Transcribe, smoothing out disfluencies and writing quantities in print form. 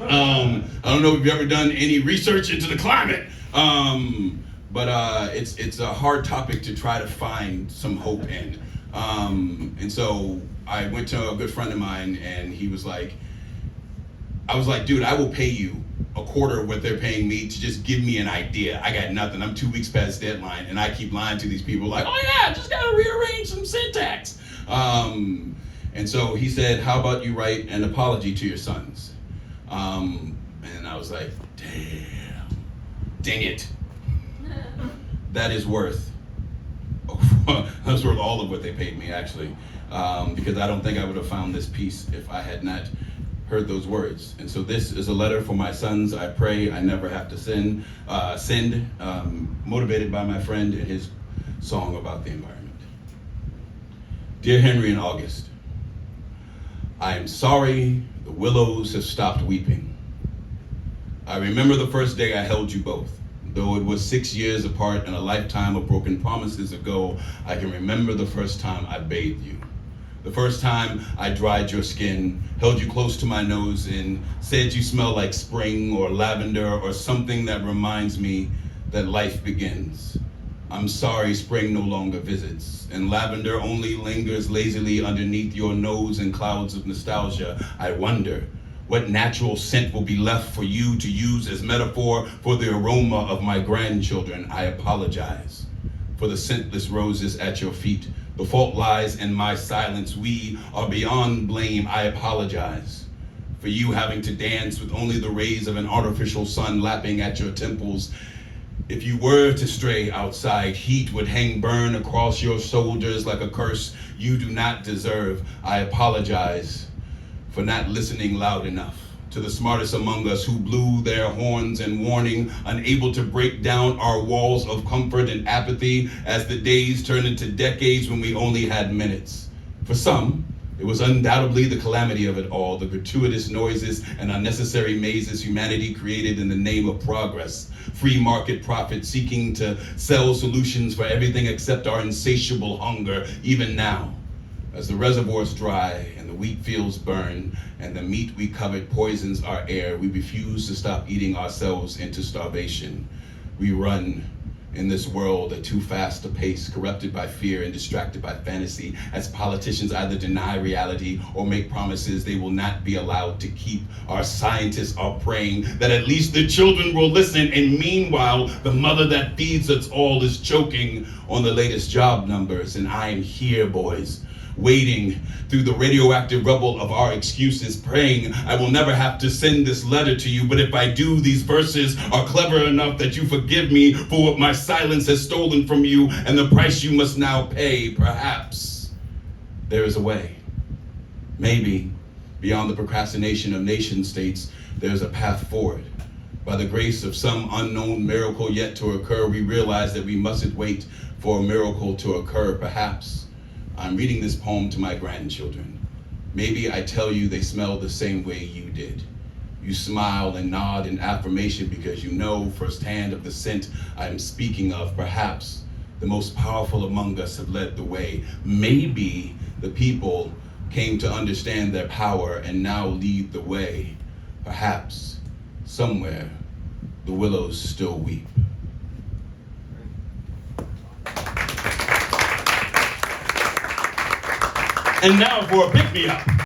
I don't know if you've ever done any research into the climate, but it's a hard topic to try to find some hope in. And so I went to a good friend of mine, and he was like, I was like, dude, I will pay you a quarter of what they're paying me to just give me an idea. I got nothing. I'm 2 weeks past deadline, and I keep lying to these people like, oh yeah, just gotta rearrange some syntax. And so he said, how about you write an apology to your sons? And I was like, dang it. That is worth, that's worth all of what they paid me, actually, because I don't think I would have found this piece if I had not heard those words. And so this is a letter for my sons. I pray I never have to send, motivated by my friend and his song about the environment. Dear Henry and August, I am sorry the willows have stopped weeping. I remember the first day I held you both. Though it was 6 years apart and a lifetime of broken promises ago, I can remember the first time I bathed you. The first time I dried your skin, held you close to my nose, and said you smell like spring or lavender or something that reminds me that life begins. I'm sorry spring no longer visits, and lavender only lingers lazily underneath your nose in clouds of nostalgia. I wonder what natural scent will be left for you to use as metaphor for the aroma of my grandchildren. I apologize for the scentless roses at your feet. The fault lies in my silence. We are beyond blame. I apologize for you having to dance with only the rays of an artificial sun lapping at your temples. If you were to stray outside, heat would hang burn across your shoulders like a curse you do not deserve. I apologize for not listening loud enough to the smartest among us who blew their horns in warning, unable to break down our walls of comfort and apathy as the days turned into decades when we only had minutes. For some, it was undoubtedly the calamity of it all, the gratuitous noises and unnecessary mazes humanity created in the name of progress, free market profit seeking to sell solutions for everything except our insatiable hunger. Even now, as the reservoirs dry and the wheat fields burn and the meat we covet poisons our air, we refuse to stop eating ourselves into starvation. We run in this world at too fast a pace, corrupted by fear and distracted by fantasy, as politicians either deny reality or make promises they will not be allowed to keep. Our scientists are praying that at least the children will listen, and meanwhile, the mother that feeds us all is choking on the latest job numbers. And I am here, boys, wading through the radioactive rubble of our excuses, praying I will never have to send this letter to you, but if I do, these verses are clever enough that you forgive me for what my silence has stolen from you and the price you must now pay. Perhaps there is a way. Maybe beyond the procrastination of nation states, there's a path forward. By the grace of some unknown miracle yet to occur, we realize that we mustn't wait for a miracle to occur. Perhaps I'm reading this poem to my grandchildren. Maybe I tell you they smell the same way you did. You smile and nod in affirmation because you know firsthand of the scent I am speaking of. Perhaps the most powerful among us have led the way. Maybe the people came to understand their power and now lead the way. Perhaps somewhere the willows still weep. And now for a pick-me-up.